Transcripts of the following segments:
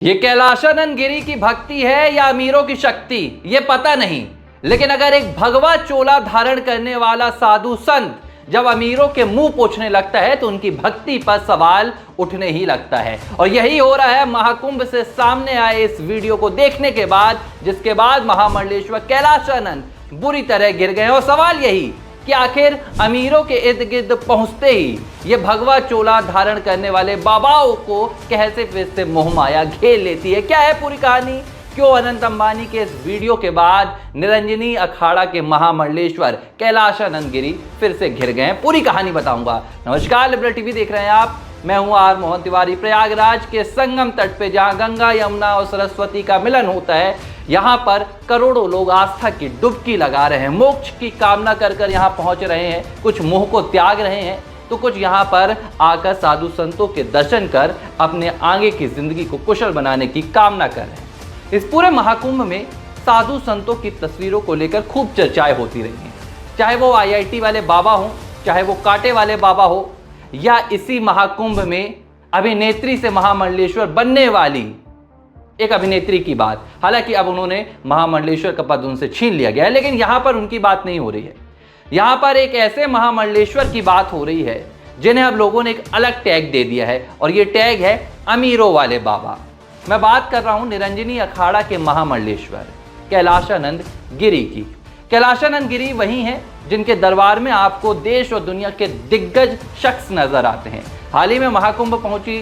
ये कैलाशानंद गिरी की भक्ति है या अमीरों की शक्ति, ये पता नहीं। लेकिन अगर एक भगवा चोला धारण करने वाला साधु संत जब अमीरों के मुंह पोंछने लगता है तो उनकी भक्ति पर सवाल उठने ही लगता है। और यही हो रहा है महाकुंभ से सामने आए इस वीडियो को देखने के बाद, जिसके बाद महामंडलेश्वर कैलाशानंद बुरी तरह गिर गए। और सवाल यही कि आखिर अमीरों के इर्द गिर्द पहुंचते ही ये भगवा चोला धारण करने वाले बाबाओं को कैसे फिर से मोहमाया घेर लेती है। क्या है पूरी कहानी? क्यों अनंत अंबानी के इस वीडियो के बाद निरंजनी अखाड़ा के महामंडलेश्वर कैलाशानंद गिरी फिर से घिर गए हैं, पूरी कहानी बताऊंगा। नमस्कार, लिबरल टीवी देख रहे हैं आप। मैं हूं आर मोहन तिवारी। प्रयागराज के संगम तट पे जहां गंगा, यमुना और सरस्वती का मिलन होता है, यहाँ पर करोड़ों लोग आस्था की डुबकी लगा रहे हैं, मोक्ष की कामना कर कर यहाँ पहुँच रहे हैं। कुछ मोह को त्याग रहे हैं तो कुछ यहाँ पर आकर साधु संतों के दर्शन कर अपने आगे की जिंदगी को कुशल बनाने की कामना कर रहे हैं। इस पूरे महाकुंभ में साधु संतों की तस्वीरों को लेकर खूब चर्चाएं होती रही हैं, चाहे वो IIT वाले बाबा हों, चाहे वो कांटे वाले बाबा हो, या इसी महाकुंभ में अभिनेत्री से महामंडलेश्वर बनने वाली एक अभिनेत्री की बात। हालांकि अब उन्होंने महामंडलेश्वर का पद उनसे छीन लिया गया है, लेकिन यहां पर उनकी बात नहीं हो रही है। यहां पर एक ऐसे महामंडलेश्वर की बात हो रही है जिन्हें अब लोगों ने एक अलग टैग दे दिया है, और ये टैग है अमीरों वाले बाबा। मैं बात कर रहा हूं निरंजनी अखाड़ा के महामंडलेश्वर कैलाशानंद गिरी की। कैलाशानंद गिरी वही हैं जिनके दरबार में आपको देश और दुनिया के दिग्गज शख्स नजर आते हैं। हाल ही में महाकुंभ पहुंची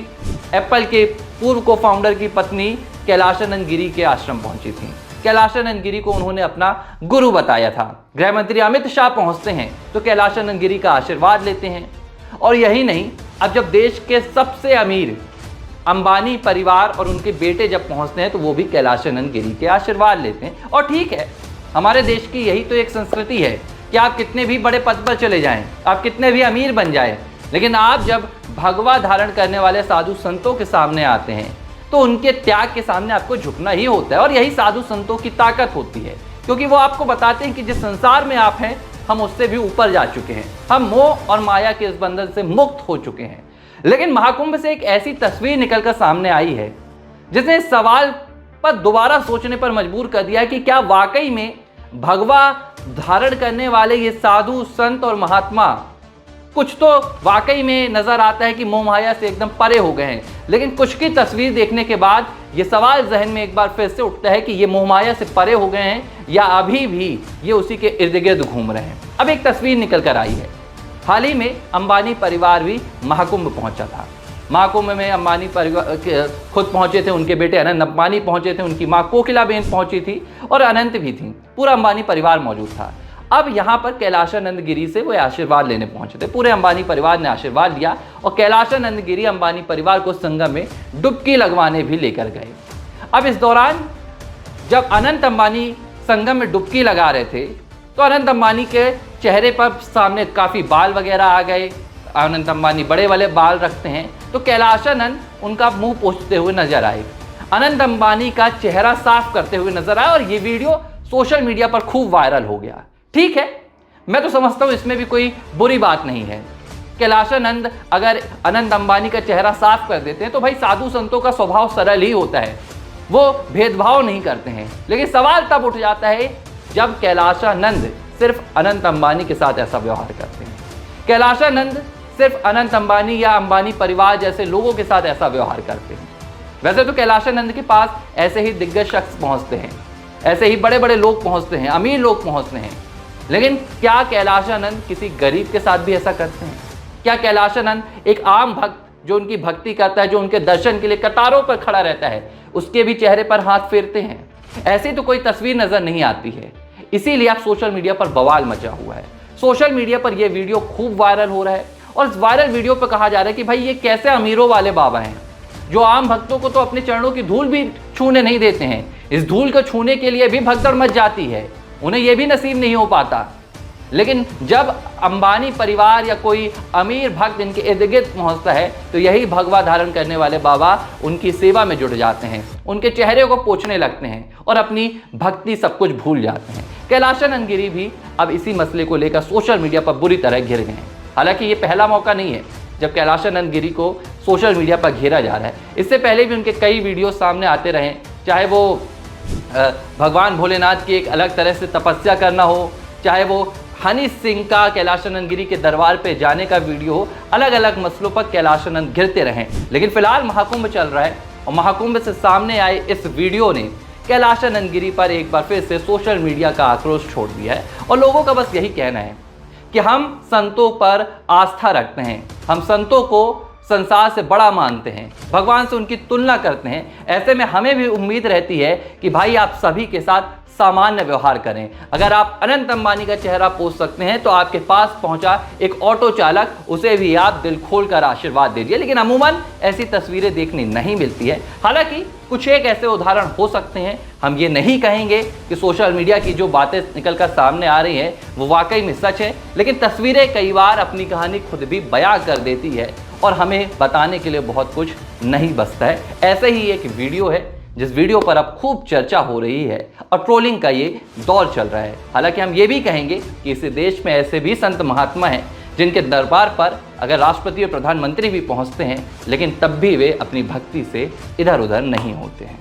एप्पल के पूर्व को फाउंडर की पत्नी कैलाशानंद गिरी के आश्रम पहुंची थी। कैलाशानंद गिरी को उन्होंने अपना गुरु बताया था। गृह मंत्री अमित शाह पहुंचते हैं तो कैलाशानंद गिरी का आशीर्वाद लेते हैं। और यही नहीं, अब जब देश के सबसे अमीर अंबानी परिवार और उनके बेटे जब पहुंचते हैं तो वो भी कैलाशानंद गिरी के आशीर्वाद लेते हैं। और ठीक है, हमारे देश की यही तो एक संस्कृति है कि आप कितने भी बड़े पद पर चले जाएं, आप कितने भी अमीर बन जाएं, लेकिन आप जब भगवा धारण करने वाले साधु संतों के सामने आते हैं तो उनके त्याग के सामने आपको झुकना ही होता है। और यही साधु संतों की ताकत होती है, क्योंकि वो आपको बताते हैं कि जिस संसार में आप हैं हम उससे भी ऊपर जा चुके हैं, हम मोह और माया के इस बंधन से मुक्त हो चुके हैं। लेकिन महाकुंभ से एक ऐसी तस्वीर निकलकर सामने आई है जिसने इस सवाल पर दोबारा सोचने पर मजबूर कर दिया है कि क्या वाकई में भगवा धारण करने वाले ये साधु संत और महात्मा कुछ तो वाकई में नजर आता है कि मोह माया से एकदम परे हो गए हैं, लेकिन कुछ की तस्वीर देखने के बाद ये सवाल जहन में एक बार फिर से उठता है कि ये मोह माया से परे हो गए हैं या अभी भी ये उसी के इर्द गिर्द घूम रहे हैं। अब एक तस्वीर निकल कर आई है। हाल ही में अंबानी परिवार भी महाकुंभ पहुंचा था। महाकुंभ में अंबानी परिवार खुद पहुंचे थे, उनके बेटे अनंत अंबानी पहुंचे थे, उनकी मां कोकिलाबेन पहुंची थी और अनंत भी थी, पूरा अंबानी परिवार मौजूद था। अब यहाँ पर कैलाशानंद गिरी से वो आशीर्वाद लेने पहुंचे थे। पूरे अंबानी परिवार ने आशीर्वाद लिया और कैलाशानंद गिरी अंबानी परिवार को संगम में डुबकी लगवाने भी लेकर गए। अब इस दौरान जब अनंत अंबानी संगम में डुबकी लगा रहे थे तो अनंत अंबानी के चेहरे पर सामने काफ़ी बाल वगैरह आ गए। अनंत अंबानी बड़े वाले बाल रखते हैं, तो कैलाशानंद उनका मुंह पोंछते हुए नजर आए, अनंत अंबानी का चेहरा साफ करते हुए नजर आया, और ये वीडियो सोशल मीडिया पर खूब वायरल हो गया। ठीक है, मैं तो समझता हूँ इसमें भी कोई बुरी बात नहीं है। कैलाशानंद अगर अनंत अंबानी का चेहरा साफ कर देते हैं तो भाई साधु संतों का स्वभाव सरल ही होता है, वो भेदभाव नहीं करते हैं। लेकिन सवाल तब उठ जाता है जब कैलाशानंद सिर्फ अनंत अंबानी के साथ ऐसा व्यवहार करते हैं, कैलाशानंद सिर्फ अनंत अंबानी या अंबानी परिवार जैसे लोगों के साथ ऐसा व्यवहार करते हैं। वैसे तो कैलाशानंद के पास ऐसे ही दिग्गज शख्स पहुंचते हैं, ऐसे ही बड़े बड़े लोग पहुंचते हैं, अमीर लोग पहुंचते हैं, लेकिन क्या कैलाशानंद किसी गरीब के साथ भी ऐसा करते हैं? क्या कैलाशानंद एक आम भक्त जो उनकी भक्ति करता है, जो उनके दर्शन के लिए कतारों पर खड़ा रहता है, उसके भी चेहरे पर हाथ फेरते हैं? ऐसी तो कोई तस्वीर नजर नहीं आती है। इसीलिए अब सोशल मीडिया पर बवाल मचा हुआ है। सोशल मीडिया पर यह वीडियो खूब वायरल हो रहा है और इस वायरल वीडियो पर कहा जा रहा है कि भाई ये कैसे अमीरों वाले बाबा हैं जो आम भक्तों को तो अपने चरणों की धूल भी छूने नहीं देते हैं। इस धूल को छूने के लिए भी भगदड़ मच जाती है, उन्हें यह भी नसीब नहीं हो पाता। लेकिन जब अंबानी परिवार या कोई अमीर भक्त इनके इर्द गिर्द पहुंचता है तो यही भगवा धारण करने वाले बाबा उनकी सेवा में जुट जाते हैं, उनके चेहरे को पोंछने लगते हैं और अपनी भक्ति सब कुछ भूल जाते हैं। कैलाशानंद गिरी भी अब इसी मसले को लेकर सोशल मीडिया पर बुरी तरह घिर गए हैं। हालांकि ये पहला मौका नहीं है जब कैलाशानंद गिरी को सोशल मीडिया पर घेरा जा रहा है। इससे पहले भी उनके कई वीडियो सामने आते रहे, चाहे वो भगवान भोलेनाथ की एक अलग तरह से तपस्या करना हो, चाहे वो हनी सिंह का कैलाशानंद गिरी के दरबार पे जाने का वीडियो हो, अलग अलग मसलों पर कैलाशानंद घिरते रहें। लेकिन फिलहाल महाकुंभ चल रहा है और महाकुंभ से सामने आए इस वीडियो ने कैलाशानंद गिरी पर एक बार फिर से सोशल मीडिया का आक्रोश छोड़ दिया है। और लोगों का बस यही कहना है कि हम संतों पर आस्था रखते हैं, हम संतों को संसार से बड़ा मानते हैं, भगवान से उनकी तुलना करते हैं। ऐसे में हमें भी उम्मीद रहती है कि भाई आप सभी के साथ सामान्य व्यवहार करें। अगर आप अनंत अंबानी का चेहरा पोष सकते हैं तो आपके पास पहुंचा एक ऑटो चालक, उसे भी आप दिल खोलकर आशीर्वाद दीजिए। लेकिन अमूमन ऐसी तस्वीरें देखने नहीं मिलती है। हालांकि कुछ एक ऐसे उदाहरण हो सकते हैं। हम ये नहीं कहेंगे कि सोशल मीडिया की जो बातें निकलकर सामने आ रही हैं वो वाकई में सच है, लेकिन तस्वीरें कई बार अपनी कहानी खुद भी बयां कर देती है और हमें बताने के लिए बहुत कुछ नहीं बचता है। ऐसे ही एक वीडियो है जिस वीडियो पर अब खूब चर्चा हो रही है और ट्रोलिंग का ये दौर चल रहा है। हालांकि हम ये भी कहेंगे कि इस देश में ऐसे भी संत महात्मा हैं जिनके दरबार पर अगर राष्ट्रपति और प्रधानमंत्री भी पहुंचते हैं, लेकिन तब भी वे अपनी भक्ति से इधर उधर नहीं होते हैं।